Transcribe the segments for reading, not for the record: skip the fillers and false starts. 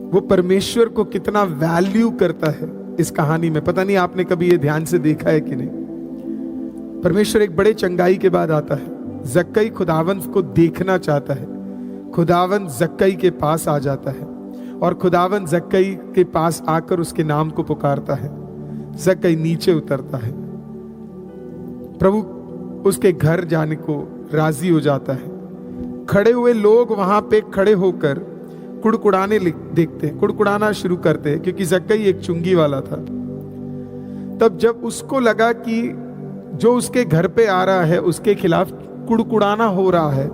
वो परमेश्वर को कितना वैल्यू करता है इस कहानी में। पता नहीं आपने कभी ये ध्यान से देखा है कि नहीं। परमेश्वर एक बड़े चंगाई के बाद आता है। जक्कई खुदावंद को देखना चाहता है। खुदावंद जक्कई के पास आ जाता है और खुदावंद जक्कई के पास आकर उसके नाम को पुकारता है। जक्कई नीचे उतरता है। प्रभु उसके घर जाने को राजी हो जाता है। खड़े हुए लोग वहां पे खड़े होकर कुड़कुड़ाने देखते हैं, कुड़कुड़ाना शुरू करते हैं, क्योंकि जक्कई एक चुंगी वाला था। तब जब उसको लगा कि जो उसके घर पे आ रहा है उसके खिलाफ कुड़कुड़ाना हो रहा है,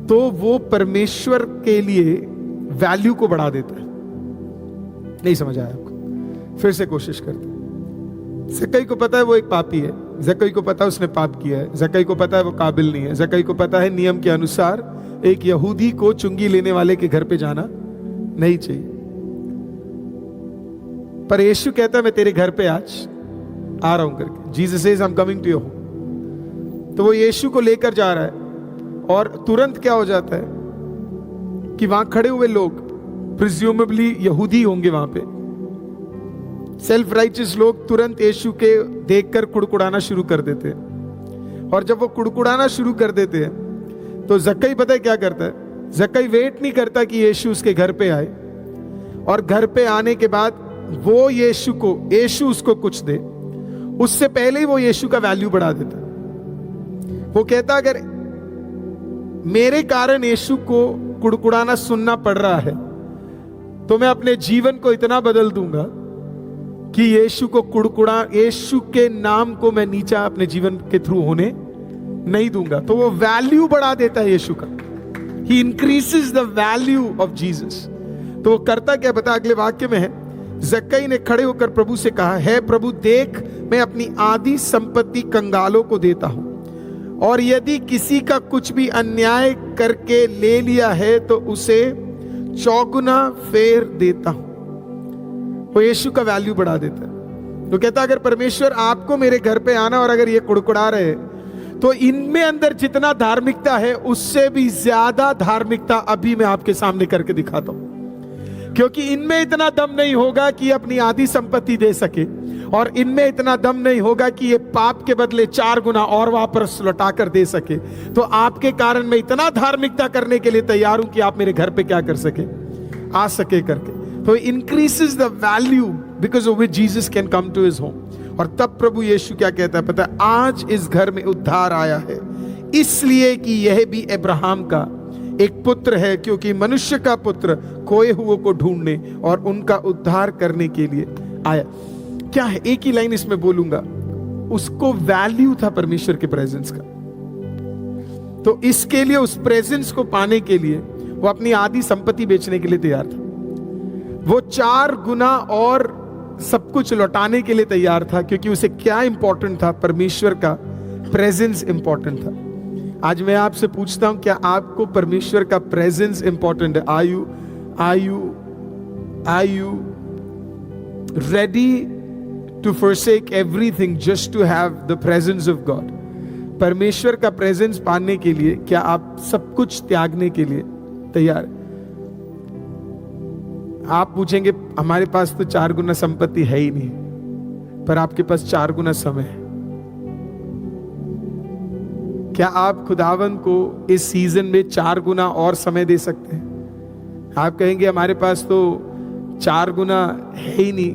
तो वो परमेश्वर के लिए वैल्यू को बढ़ा देता है। नहीं समझ आया आपको? फिर से कोशिश करते हैं। जक्कई को पता है वो एक पापी है। जक्कई को पता है उसने पाप किया है। जक्कई को पता है वो काबिल नहीं है। जक्कई को पता है नियम के अनुसार एक यहूदी को चुंगी लेने वाले के घर पे जाना नहीं चाहिए। पर यीशु कहता है मैं तेरे घर पे आज आ रहा हूं करके। Jesus says I am coming to your home. तो वो यीशु को लेकर जा रहा है और तुरंत क्या हो जाता है कि वहां खड़े हुए लोग प्रिज्यूमेबली यहूदी होंगे, वहां पे सेल्फ राइचियस लोग तुरंत यीशु के देखकर कुड़कुड़ाना शुरू कर देते हैं। और जब वो कुड़कुड़ाना शुरू कर देते हैं तो जक्कई पता है क्या करता है? जक्कई वेट नहीं करता कि यीशु उसके घर पे आए, और घर पे आने के बाद वो यीशु उसको कुछ दे, उससे पहले ही वो यीशु का वैल्यू बढ़ा देता है। वो कहता अगर मेरे कारण यीशु को कुड़कुड़ाना सुनना पड़ रहा है तो मैं अपने जीवन को इतना बदल दूंगा कि यीशु के नाम को मैं नीचा अपने जीवन के थ्रू होने नहीं दूंगा। तो वो वैल्यू बढ़ा देता है यीशु का। He increases the value of Jesus. तो वो करता क्या पता अगले वाक्य में है। जक्कई ने खड़े होकर प्रभु से कहा, है प्रभु देख, मैं अपनी आधी संपत्ति कंगालों को देता हूं, और यदि किसी का कुछ भी अन्याय करके ले लिया है तो उसे चौगुना फेर देता हूं। वो यीशु का वैल्यू बढ़ा देता है। तो कहता अगर परमेश्वर आपको मेरे घर पे आना और अगर ये कुड़कुड़ा रहे तो इनमें अंदर जितना धार्मिकता है उससे भी ज्यादा धार्मिकता अभी मैं आपके सामने करके दिखाता हूं। क्योंकि इनमें इतना दम नहीं होगा कि अपनी आधी संपत्ति दे सके, और इनमें इतना दम नहीं होगा कि ये पाप के बदले 4 गुना और वापस लौटाकर दे सके। तो आपके कारण मैं इतना धार्मिकता करने के लिए तैयार हूं कि आप मेरे घर पे क्या कर सके, आ सके करके। तो increases the value because of which Jesus can come to his home। और तब प्रभु यीशु क्या कहता है पता है? आज इस घर में उद्धार आया है इसलिए कि यह भी अब्राहम का एक पुत्र है, क्योंकि मनुष्य का पुत्र खोए हुओं को ढूंढने और उनका उद्धार करने के लिए आया। क्या है? एक ही लाइन इसमें बोलूंगा। उसको वैल्यू था परमेश्वर के प्रेजेंस का, तो इसके लिए उस प्रेजेंस को पाने के लिए वो अपनी आधी संपत्ति बेचने के लिए तैयार था। वो 4 गुना और सब कुछ लौटाने के लिए तैयार था, क्योंकि उसे क्या इंपॉर्टेंट था? परमेश्वर का प्रेजेंस इंपॉर्टेंट था। आज मैं आपसे पूछता हूं, क्या आपको परमेश्वर का प्रेजेंस इंपॉर्टेंट है? Are you ready to forsake everything just to have the presence of God? परमेश्वर का प्रेजेंस पाने के लिए क्या आप सब कुछ त्यागने के लिए तैयार हैं? आप पूछेंगे हमारे पास तो 4 गुना संपत्ति है ही नहीं, पर आपके पास 4 गुना समय है। क्या आप खुदावन को इस सीजन में 4 गुना और समय दे सकते हैं? आप कहेंगे हमारे पास तो 4 गुना है ही नहीं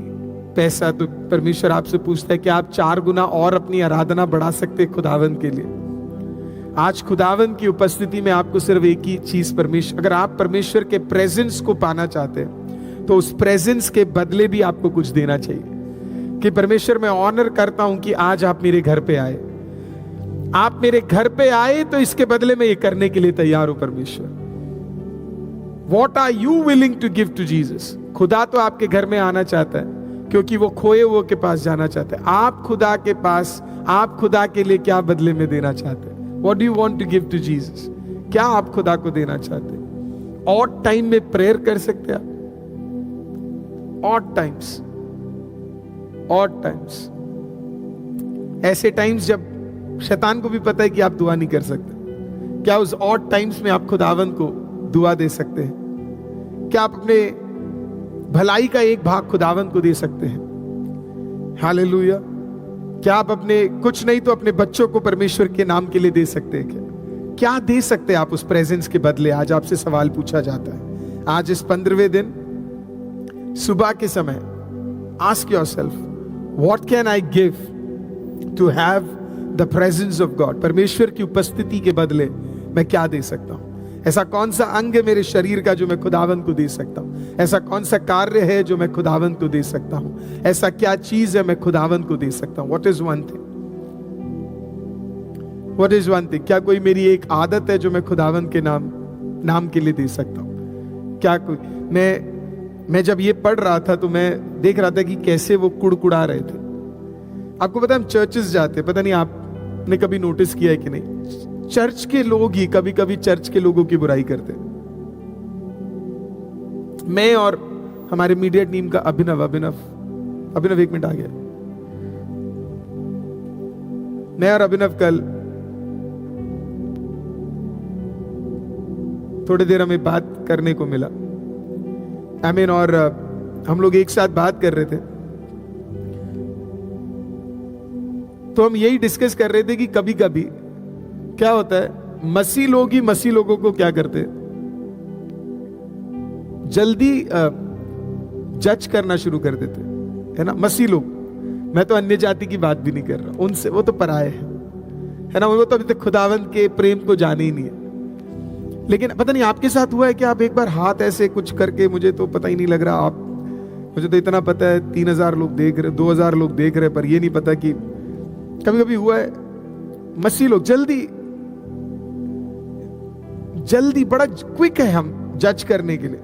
पैसा। तो परमेश्वर आपसे पूछता है कि आप 4 गुना और अपनी आराधना बढ़ा सकते हैं खुदावन के लिए? आज खुदावन की उपस्थिति में आपको सिर्फ एक ही चीज परमेश्वर, अगर आप परमेश्वर के प्रेजेंस को पाना चाहते हैं तो उस प्रेजेंस के बदले भी आपको कुछ देना चाहिए। कि परमेश्वर मैं ऑनर करता हूं कि आज आप मेरे घर पे आए, आप मेरे घर पे आए, तो इसके बदले में ये करने के लिए तैयार हूं परमेश्वर। What are you willing to give to Jesus? खुदा तो आपके घर में आना चाहता है क्योंकि वो खोए हुए के पास जाना चाहता है। आप खुदा के पास, आप खुदा के लिए क्या बदले में देना चाहते हैं? What do you want to give to Jesus? क्या आप खुदा को देना चाहते हैं? ऑड टाइम में प्रेयर कर सकते हैं आप? ऑड टाइम्स, ऐसे टाइम्स जब शैतान को भी पता है कि आप दुआ नहीं कर सकते, क्या उस ऑड टाइम्स में आप खुदावंद को दुआ दे सकते हैं? क्या आप अपने भलाई का एक भाग खुदावंद को दे सकते हैं? हालेलुया। क्या आप अपने, कुछ नहीं तो अपने बच्चों को परमेश्वर के नाम के लिए दे सकते हैं? क्या दे सकते हैं आप उस प्रेजेंस के बदले? आज आपसे सवाल पूछा जाता है। आज इस 15वें दिन सुबह के समय ask yourself, what can I give to have the presence of God? परमेश्वर की उपस्थिति के बदले मैं क्या दे सकता हूं? ऐसा कौन सा अंग है मेरे शरीर का जो मैं खुदावंद को दे सकता हूं? ऐसा कौन सा कार्य है जो मैं खुदावंद को दे सकता हूं? ऐसा क्या चीज है मैं खुदावंद को दे सकता हूं? What is one thing? What is one thing? क्या कोई मेरी एक आदत है जो मैं खुदावंद के नाम के लिए दे सकता हूं? क्या कोई, मैं जब ये पढ़ रहा था तो मैं देख रहा था कि कैसे वो कुड़कुड़ा रहे थे। आपको पता है, हम चर्चेस जाते, पता नहीं आपने कभी नोटिस किया है कि नहीं, चर्च के लोग ही कभी कभी चर्च के लोगों की बुराई करते। मैं और हमारे मीडिया टीम का अभिनव 1 मिनट आ गया। मैं और अभिनव कल थोड़ी देर हमें बात करने को मिला, और हम लोग एक साथ बात कर रहे थे। तो हम यही डिस्कस कर रहे थे कि कभी कभी क्या होता है, मसीह लोग ही मसीह लोगों को क्या करते, जल्दी जज करना शुरू कर देते, है ना। मसीह लोग, मैं तो अन्य जाति की बात भी नहीं कर रहा, उनसे, वो तो पराये है ना, वो तो अभी तक खुदावंद के प्रेम को जाने ही नहीं है। लेकिन पता नहीं आपके साथ हुआ है कि आप एक बार हाथ ऐसे कुछ करके, मुझे तो पता ही नहीं लग रहा, मुझे तो इतना पता है 3000 लोग देख रहे, 2000 लोग देख रहे, पर ये नहीं पता कि कभी कभी हुआ है मसीह लोग जल्दी बड़ा क्विक है हम जज करने के लिए।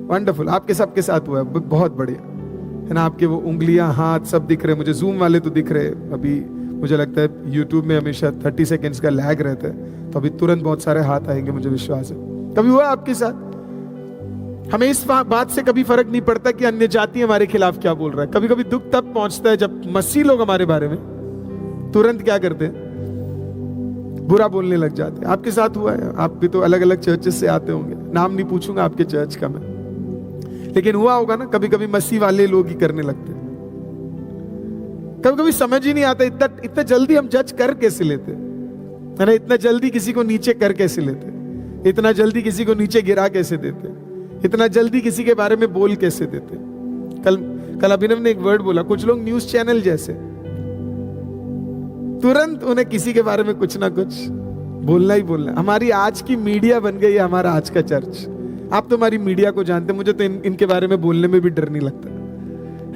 वंडरफुल, आपके सबके साथ हुआ है, बहुत बढ़िया, है ना। आपके वो उंगलियां, हाथ सब दिख रहे, मुझे जूम वाले तो दिख रहे। अभी मुझे लगता है यूट्यूब में हमेशा 30 सेकेंड्स का लैग रहता है, तो अभी तुरंत बहुत सारे हाथ आएंगे, मुझे विश्वास है। कभी हुआ आपके साथ? हमें इस बात से कभी फर्क नहीं पड़ता कि अन्य जाति हमारे खिलाफ क्या बोल रहा है। कभी कभी दुख तब पहुंचता है जब मसीह लोग हमारे बारे में तुरंत क्या करते हैं, बुरा बोलने लग जाते हैं। आपके साथ हुआ है? आप भी तो अलग अलग चर्चेस से आते होंगे, नाम नहीं पूछूंगा आपके चर्च का मैं, लेकिन हुआ होगा ना, कभी कभी मसीह वाले लोग ही करने लगते हैं। कभी कभी समझ ही नहीं आता इतना जल्दी हम जज कर कैसे लेते, है ना। इतना जल्दी किसी को नीचे कर कैसे लेते, इतना जल्दी किसी को नीचे गिरा कैसे देते, इतना जल्दी किसी के बारे में बोल कैसे देते। कल अभिनव ने एक वर्ड बोला, कुछ लोग न्यूज चैनल जैसे, तुरंत उन्हें किसी के बारे में कुछ ना कुछ बोलना ही बोलना। हमारी आज की मीडिया बन गई है हमारा आज का चर्च। आप तो हमारी मीडिया को जानते हैं, मुझे तो इनके बारे में बोलने में भी डर नहीं लगता,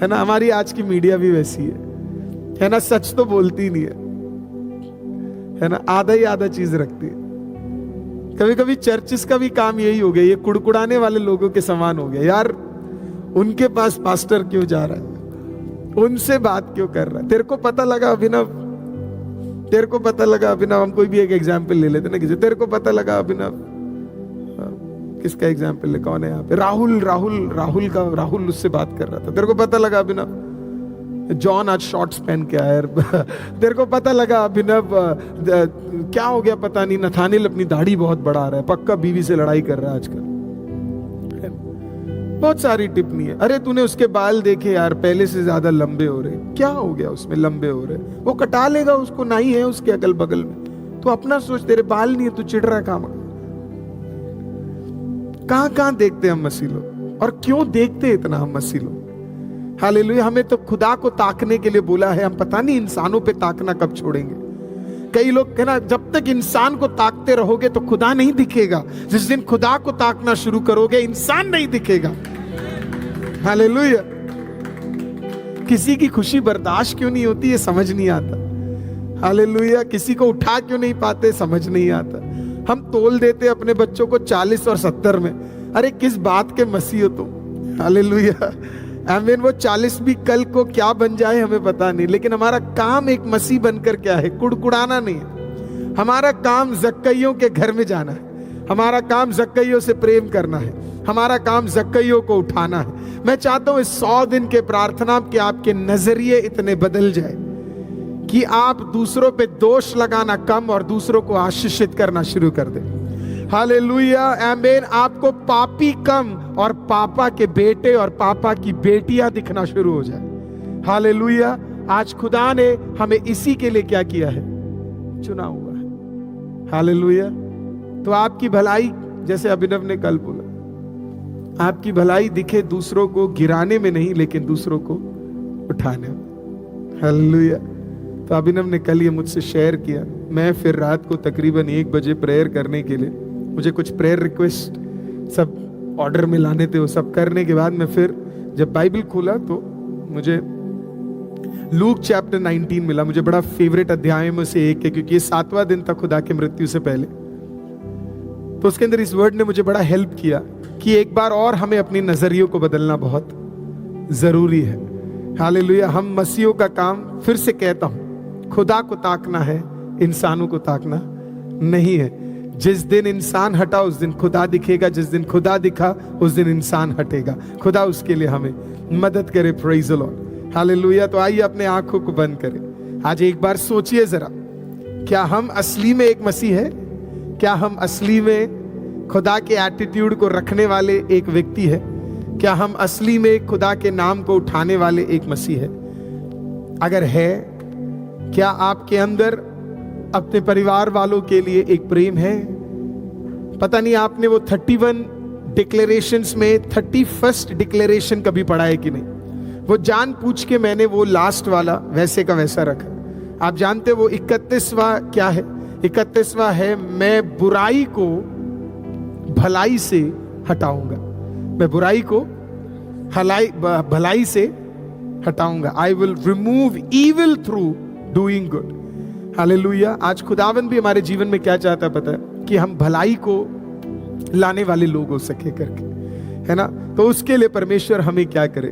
है ना। हमारी आज की मीडिया भी वैसी है ना, सच तो बोलती नहीं है ना, आधा ही आधा चीज रखती है। कभी कभी चर्चिस का भी काम यही हो गया, ये कुड़कुड़ाने वाले लोगों के समान हो गया। यार उनके पास पास्टर क्यों जा रहा है, उनसे बात क्यों कर रहा है? तेरे को पता लगा अभिनव, तेरे को पता लगा अभिनव, हम कोई भी एक एग्जाम्पल ले लेते ना किसी, तेरे को पता लगा अभिनव, किसका एग्जाम्पल ले, कौन है यहाँ पे, राहुल उससे बात कर रहा था, तेरे को पता लगा अभिनव, जॉन आज शॉर्ट्स पहन के आया, तेरे को पता लगा अभिनव, क्या हो गया पता नहीं, नथानिल अपनी दाढ़ी बहुत बढ़ा रहा है, पक्का बीवी से लड़ाई कर रहा है आजकल। बहुत सारी टिप्पणी है, अरे तूने उसके बाल देखे यार, पहले से ज्यादा लंबे हो रहे, क्या हो गया उसमें, लंबे हो रहे, वो कटा लेगा, उसको नहीं है उसके अगल बगल में, तू अपना सोच, तेरे बाल नहीं है, तू चिढ़ रहा काम। कहां देखते हम मसीह लोग, और क्यों देखते इतना हम मसीह लोग? हालेलुया। हमें तो खुदा को ताकने के लिए बोला है, हम पता नहीं इंसानों पे ताकना कब छोड़ेंगे। कई लोग कहना, जब तक इंसान को ताकते रहोगे तो खुदा नहीं दिखेगा, जिस दिन खुदा को ताकना शुरू करोगे इंसान नहीं दिखेगा। हालेलुया। किसी की खुशी बर्दाश्त क्यों नहीं होती, ये समझ नहीं आता। हालेलुया। किसी को उठा क्यों नहीं पाते, समझ नहीं आता। हम तोल देते अपने बच्चों को 40 और 70 में, अरे किस बात के मसीह हो तुम। हालेलुया। आमीन। वो 40 भी कल को क्या बन जाए हमें पता नहीं, लेकिन हमारा काम एक मसीह बनकर क्या है, कुड़कुड़ाना नहीं है। हमारा काम जक्कइयों के घर में जाना है, हमारा काम जक्कइयों से प्रेम करना है, हमारा काम जक्कइयों को उठाना है। मैं चाहता हूं इस 100 दिन के प्रार्थना के आपके नजरिए इतने बदल जाए कि आप दूसरों पे दोष लगाना कम और दूसरों को आशीषित करना शुरू कर दें। हालेलुया, आमीन। आपको पापी कम और पापा के बेटे और पापा की बेटियां दिखना शुरू हो जाए। हालेलुया। आज खुदा ने हमें इसी के लिए क्या किया है? चुना हुआ है। हालेलुया। तो आपकी भलाई, जैसे अभिनव ने कल बोला, आपकी भलाई दिखे दूसरों को गिराने में नहीं, लेकिन दूसरों को उठाने में। हालेलुया। तो अभिनव ने कल ये मुझसे शेयर किया। मैं फिर रात को तकरीबन 1 बजे प्रेयर करने के लिए, मुझे कुछ प्रेयर रिक्वेस्ट सब ऑर्डर में लाने थे, वो सब करने के बाद मैं फिर जब बाइबल खोला तो मुझे लूक चैप्टर 19 मिला। मुझे बड़ा फेवरेट अध्याय में से एक है, क्योंकि ये 7वां दिन था खुदा की मृत्यु से पहले। तो उसके अंदर इस वर्ड ने मुझे बड़ा हेल्प किया कि एक बार और हमें अपनी नजरियों को बदलना बहुत जरूरी है। हालेलुया। हम मसीहों का काम, फिर से कहता हूं, खुदा को ताकना है, इंसानों को ताकना नहीं है। जिस दिन इंसान हटा उस दिन खुदा दिखेगा, जिस दिन खुदा दिखा उस दिन इंसान हटेगा। खुदा उसके लिए हमें मदद करे। Praise the Lord. हालेलुया। तो आइए अपने आंखों को बंद करें। आज एक बार सोचिए जरा, क्या हम असली में एक मसीह है? क्या हम असली में खुदा के एटीट्यूड को रखने वाले एक व्यक्ति है? क्या हम असली में खुदा के नाम को उठाने वाले एक मसीह है? अगर है, क्या आपके अंदर अपने परिवार वालों के लिए एक प्रेम है? पता नहीं आपने वो 31 डिक्लेरेशंस में 31st डिक्लेरेशन कभी पढ़ा है कि नहीं। वो जान पूछ के मैंने वो लास्ट वाला वैसे का वैसा रखा। आप जानते वो 31वां क्या है? 31वां है, मैं बुराई को भलाई से हटाऊंगा। मैं बुराई को भलाई से हटाऊंगा। I will remove evil through doing good. Hallelujah. आज खुदावन भी हमारे जीवन में क्या चाहता है पता है? कि हम भलाई को लाने वाले लोग हो सके करके, है ना। तो उसके लिए परमेश्वर हमें क्या करे?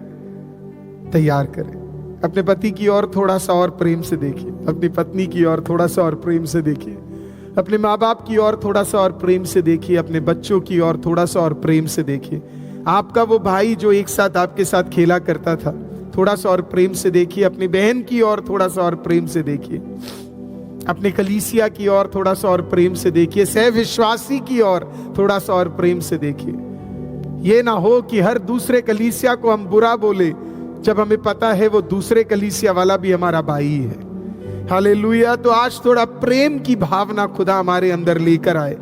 तैयार करे। अपने पति की ओर थोड़ा सा और प्रेम से देखिए, अपनी पत्नी की ओर थोड़ा सा और प्रेम से देखिए, अपने माँ बाप की ओर थोड़ा सा और प्रेम से देखिए, अपने बच्चों की ओर थोड़ा सा और प्रेम से देखिए। आपका वो भाई जो एक साथ आपके साथ खेला करता था, थोड़ा सा और प्रेम से देखिए। अपनी बहन की ओर थोड़ा सा और प्रेम से देखिए। अपने कलीसिया की ओर थोड़ा सा और प्रेम से देखिए। सह विश्वासी की ओर थोड़ा सा और प्रेम से देखिए। ये ना हो कि हर दूसरे कलीसिया को हम बुरा बोले, जब हमें पता है वो दूसरे कलीसिया वाला भी हमारा भाई है। हालेलुया। तो आज थोड़ा प्रेम की भावना खुदा हमारे अंदर लेकर आए।